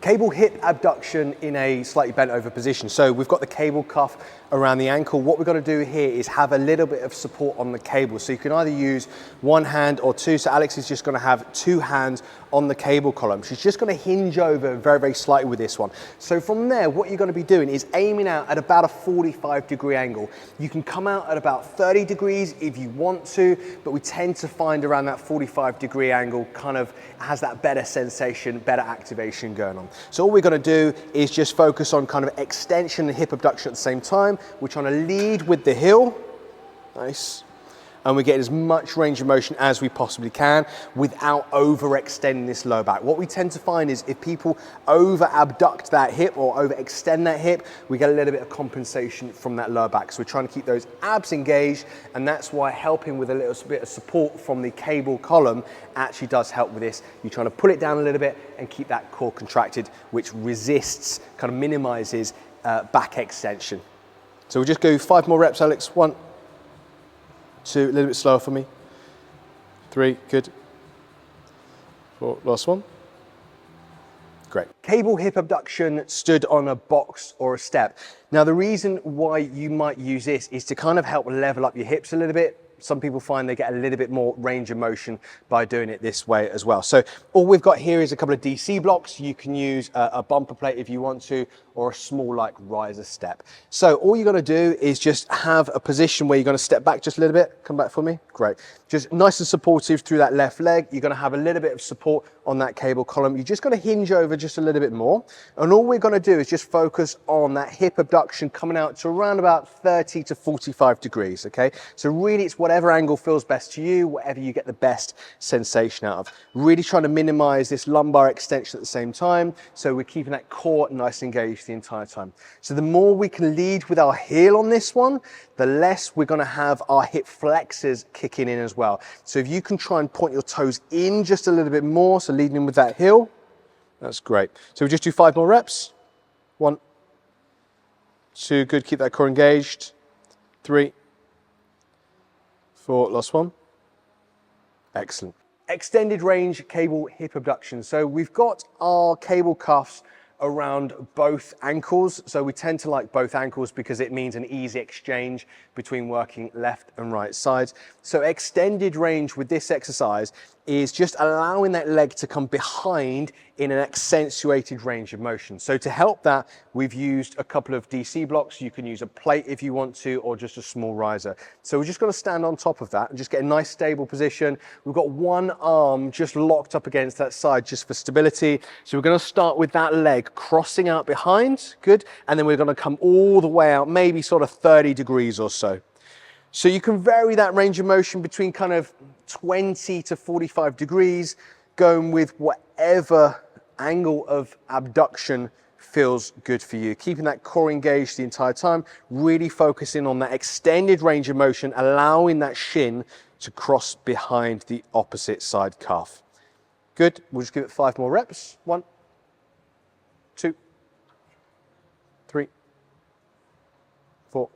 Cable hip abduction in a slightly bent over position. So we've got the cable cuff around the ankle. What we're going to do here is have a little bit of support on the cable. So you can either use one hand or two. So Alex is just going to have two hands on the cable column. She's just going to hinge over very, very slightly with this one. So from there, what you're going to be doing is aiming out at about a 45-degree angle. You can come out at about 30 degrees if you want to, but we tend to find around that 45-degree angle kind of has that better sensation, better activation going on. So all we're going to do is just focus on kind of extension and hip abduction at the same time. We're trying to lead with the heel. Nice. And we get as much range of motion as we possibly can without overextending this low back. What we tend to find is if people over abduct that hip or overextend that hip, we get a little bit of compensation from that lower back. So we're trying to keep those abs engaged, and that's why helping with a little bit of support from the cable column actually does help with this. You're trying to pull it down a little bit and keep that core contracted, which resists, kind of minimizes back extension. So we'll just go 5 more reps, Alex. 1, 2, a little bit slower for me. 3, good. 4, last one. Great. Cable hip abduction stood on a box or a step. Now the reason why you might use this is to kind of help level up your hips a little bit. Some people find they get a little bit more range of motion by doing it this way as well. So all we've got here is a couple of DC blocks. You can use a bumper plate if you want to, or a small like riser step. So all you're gonna do is just have a position where you're gonna step back just a little bit. Come back for me, great. Just nice and supportive through that left leg. You're gonna have a little bit of support on that cable column. You're just gonna hinge over just a little bit more. And all we're gonna do is just focus on that hip abduction coming out to around about 30 to 45 degrees, okay? So really it's whatever angle feels best to you, whatever you get the best sensation out of. Really trying to minimize this lumbar extension at the same time, so we're keeping that core nice and engaged the entire time. So the more we can lead with our heel on this one, the less we're gonna have our hip flexors kicking in as well. So if you can try and point your toes in just a little bit more, so leading in with that heel, that's great. So we'll just do 5 more reps. 1, 2, good, keep that core engaged. 3, 4, last one. Excellent. Extended range cable hip abduction. So we've got our cable cuffs around both ankles. So we tend to like both ankles because it means an easy exchange between working left and right sides. So extended range with this exercise is just allowing that leg to come behind in an accentuated range of motion. So to help that, we've used a couple of DC blocks. You can use a plate if you want to, or just a small riser. So we're just gonna stand on top of that and just get a nice stable position. We've got one arm just locked up against that side just for stability. So we're gonna start with that leg crossing out behind, good. And then we're gonna come all the way out, maybe sort of 30 degrees or so. So you can vary that range of motion between kind of 20 to 45 degrees, going with whatever angle of abduction feels good for you. Keeping that core engaged the entire time, really focusing on that extended range of motion, allowing that shin to cross behind the opposite side calf. Good, we'll just give it 5 more reps. 1, 2, 3, 4.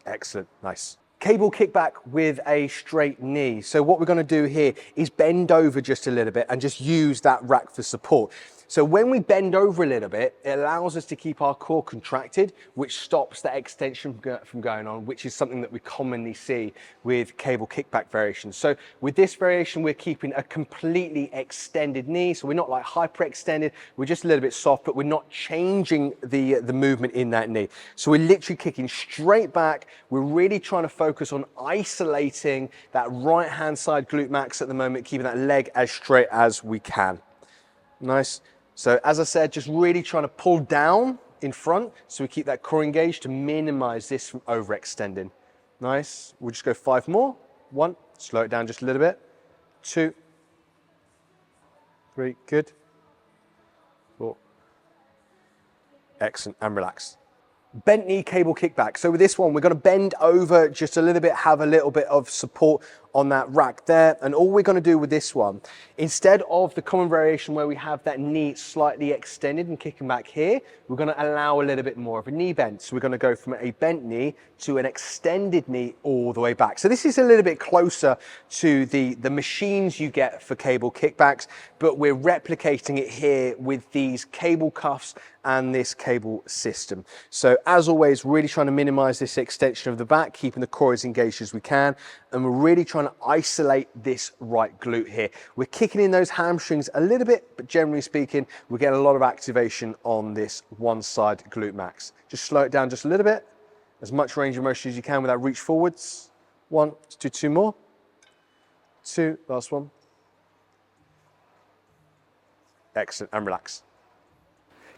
Excellent, nice. Cable kickback with a straight knee. So what we're gonna do here is bend over just a little bit and just use that rack for support. So when we bend over a little bit, it allows us to keep our core contracted, which stops that extension from going on, which is something that we commonly see with cable kickback variations. So with this variation, we're keeping a completely extended knee. So we're not like hyperextended, we're just a little bit soft, but we're not changing the movement in that knee. So we're literally kicking straight back. We're really trying to focus on isolating that right-hand side glute max at the moment, keeping that leg as straight as we can. Nice. So as I said, just really trying to pull down in front so we keep that core engaged to minimize this from overextending. Nice. We'll just go 5 more. 1, slow it down just a little bit. 2, 3, good. 4. Excellent, and relax. Bent knee cable kickback. So with this one, we're going to bend over just a little bit, have a little bit of support on that rack there. And all we're gonna do with this one, instead of the common variation where we have that knee slightly extended and kicking back here, we're gonna allow a little bit more of a knee bend. So we're gonna go from a bent knee to an extended knee all the way back. So this is a little bit closer to the machines you get for cable kickbacks, but we're replicating it here with these cable cuffs and this cable system. So as always, really trying to minimize this extension of the back, keeping the core as engaged as we can. And we're really trying to isolate this right glute here. We're kicking in those hamstrings a little bit, but generally speaking, we're getting a lot of activation on this one side glute max. Just slow it down just a little bit. As much range of motion as you can without reach forwards. One, let's do two more. Two, last one. Excellent, and relax.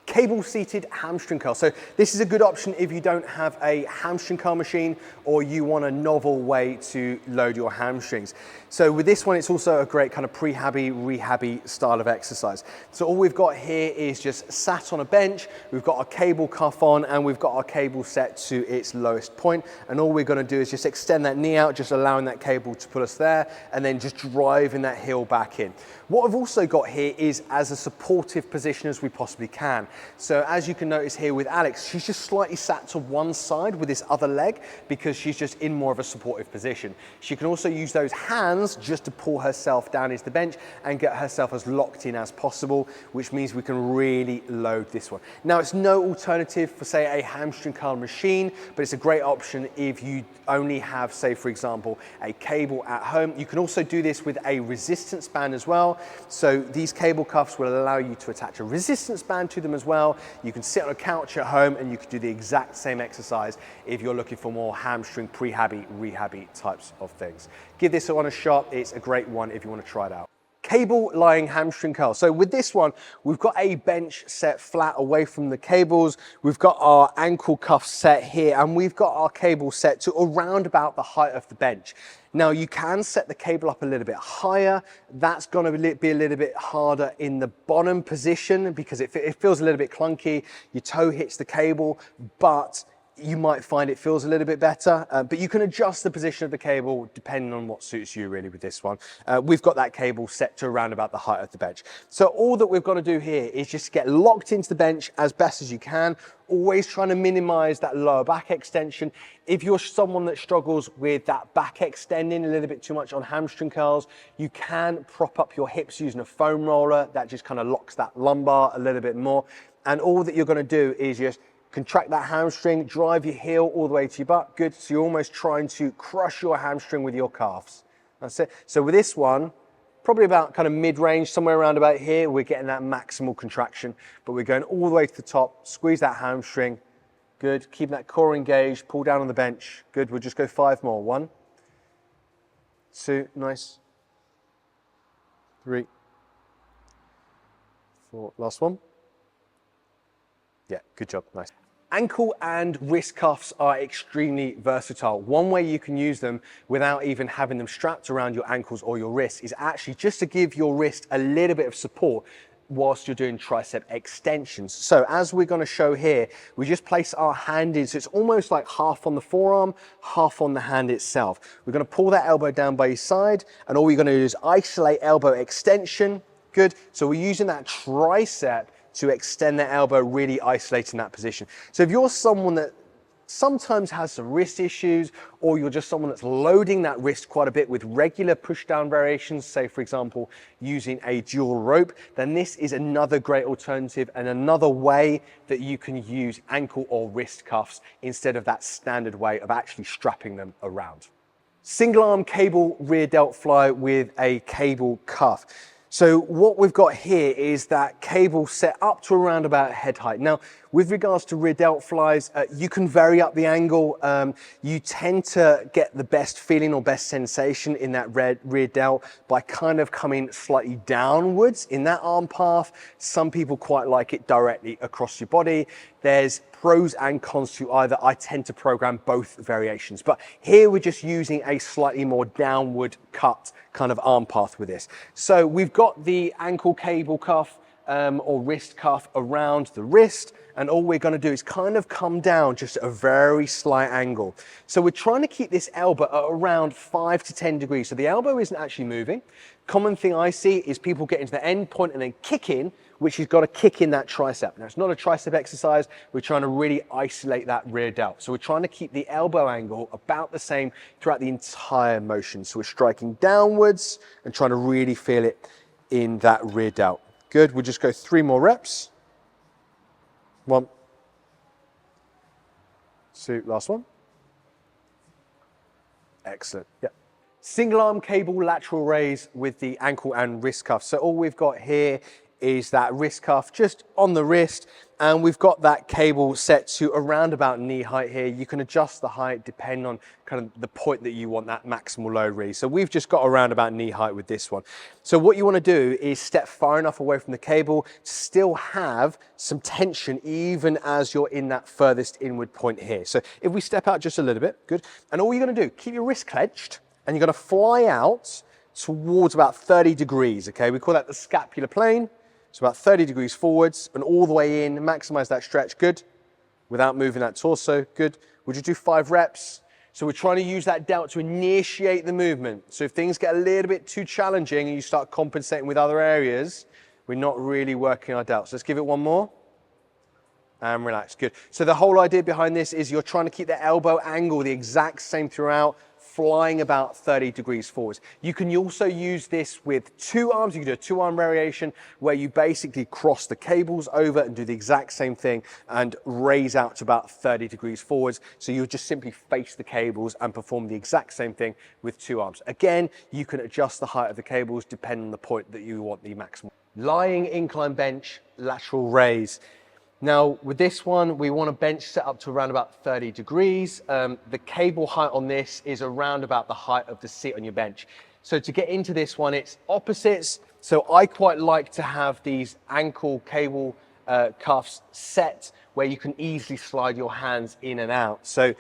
Cable seated hamstring curl. So this is a good option if you don't have a hamstring curl machine or you want a novel way to load your hamstrings. So with this one, it's also a great kind of prehabby, rehabby style of exercise. So all we've got here is just sat on a bench, we've got our cable cuff on and we've got our cable set to its lowest point. And all we're gonna do is just extend that knee out, just allowing that cable to pull us there and then just driving that heel back in. What I've also got here is as a supportive position as we possibly can. So as you can notice here with Alex, she's just slightly sat to one side with this other leg because she's just in more of a supportive position. She can also use those hands just to pull herself down into the bench and get herself as locked in as possible, which means we can really load this one. Now it's no alternative for say a hamstring curl machine, but it's a great option if you only have, say for example, a cable at home. You can also do this with a resistance band as well. So these cable cuffs will allow you to attach a resistance band to them as well. You can sit on a couch at home and you can do the exact same exercise if you're looking for more hamstring prehabby, rehabby types of things. Give this one a shot. It's a great one if you want to try it out. Cable lying hamstring curl. So with this one, we've got a bench set flat away from the cables. We've got our ankle cuff set here and we've got our cable set to around about the height of the bench. Now you can set the cable up a little bit higher. That's gonna be a little bit harder in the bottom position because it feels a little bit clunky. Your toe hits the cable, but you might find it feels a little bit better, but you can adjust the position of the cable depending on what suits you really with this one. We've got that cable set to around about the height of the bench. So all that we've got to do here is just get locked into the bench as best as you can, always trying to minimize that lower back extension. If you're someone that struggles with that back extending a little bit too much on hamstring curls, you can prop up your hips using a foam roller. That just kind of locks that lumbar a little bit more. And all that you're going to do is just contract that hamstring, drive your heel all the way to your butt. Good. So you're almost trying to crush your hamstring with your calves. That's it. So with this one, probably about kind of mid-range, somewhere around about here, we're getting that maximal contraction, but we're going all the way to the top, squeeze that hamstring. Good. Keep that core engaged, pull down on the bench. Good. We'll just go 5 more. 1, 2, nice. 3, 4, last one. Yeah, good job, nice. Ankle and wrist cuffs are extremely versatile. One way you can use them without even having them strapped around your ankles or your wrists is actually just to give your wrist a little bit of support whilst you're doing tricep extensions. So as we're gonna show here, we just place our hand in, so it's almost like half on the forearm, half on the hand itself. We're gonna pull that elbow down by your side, and all you're gonna do is isolate elbow extension. Good, so we're using that tricep to extend the elbow, really isolating that position. So if you're someone that sometimes has some wrist issues, or you're just someone that's loading that wrist quite a bit with regular push down variations, say for example, using a dual rope, then this is another great alternative and another way that you can use ankle or wrist cuffs instead of that standard way of actually strapping them around. Single arm cable rear delt fly with a cable cuff. So what we've got here is that cable set up to around about head height. Now, with regards to rear delt flies, you can vary up the angle. You tend to get the best feeling or best sensation in that rear delt by kind of coming slightly downwards in that arm path. Some people quite like it directly across your body. There's pros and cons to either. I tend to program both variations, but here we're just using a slightly more downward cut kind of arm path with this. So we've got the ankle cable cuff or wrist cuff around the wrist, and all we're going to do is kind of come down just at a very slight angle. So we're trying to keep this elbow at around 5 to 10 degrees. So the elbow isn't actually moving. Common thing I see is people get into the end point and then kick in, which has got to kick in that tricep. Now, it's not a tricep exercise. We're trying to really isolate that rear delt. So we're trying to keep the elbow angle about the same throughout the entire motion. So we're striking downwards and trying to really feel it in that rear delt. Good, we'll just go 3 more reps. 1, 2, last one. Excellent, yep. Single arm cable lateral raise with the ankle and wrist cuff. So all we've got here is that wrist cuff just on the wrist, and we've got that cable set to around about knee height here. You can adjust the height depending on kind of the point that you want that maximal load raise. So we've just got around about knee height with this one. So what you want to do is step far enough away from the cable to still have some tension even as you're in that furthest inward point here. So if we step out just a little bit, good. And all you're going to do, keep your wrist clenched, and you're going to fly out towards about 30 degrees, okay? We call that the scapular plane. So about 30 degrees forwards and all the way in, maximize that stretch, good. Without moving that torso, good. We'll just do 5 reps. So we're trying to use that delt to initiate the movement. So if things get a little bit too challenging and you start compensating with other areas, we're not really working our delts. Let's give it 1 more. And relax, good. So the whole idea behind this is you're trying to keep the elbow angle the exact same throughout, flying about 30 degrees forwards. You can also use this with 2 arms. You can do a 2-arm variation where you basically cross the cables over and do the exact same thing and raise out to about 30 degrees forwards. So you'll just simply face the cables and perform the exact same thing with 2 arms. Again, you can adjust the height of the cables depending on the point that you want the maximum. Lying incline bench, lateral raise. Now, with this one, we want a bench set up to around about 30 degrees. The cable height on this is around about the height of the seat on your bench. So to get into this one, it's opposites. So I quite like to have these ankle cable cuffs set where you can easily slide your hands in and out. So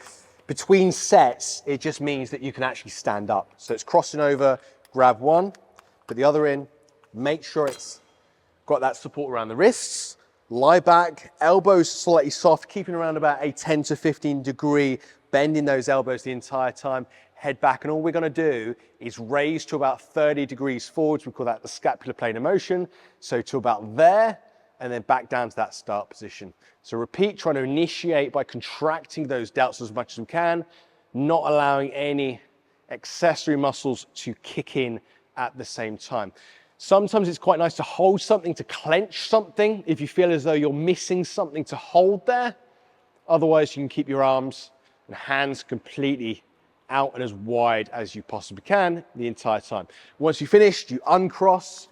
between sets, it just means that you can actually stand up. So it's crossing over, grab one, put the other in, make sure it's got that support around the wrists. Lie back, elbows slightly soft, keeping around about a 10 to 15 degree bend in those elbows the entire time. Head back, and all we're going to do is raise to about 30 degrees forwards. We call that the scapular plane of motion. So to about there, and then back down to that start position. So repeat, trying to initiate by contracting those delts as much as we can, not allowing any accessory muscles to kick in at the same time. Sometimes it's quite nice to hold something, to clench something, if you feel as though you're missing something to hold there. Otherwise, you can keep your arms and hands completely out and as wide as you possibly can the entire time. Once you've finished, you uncross,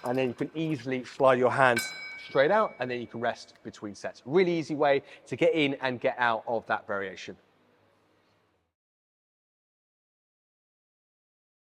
and then you can easily slide your hands straight out, and then you can rest between sets. Really easy way to get in and get out of that variation.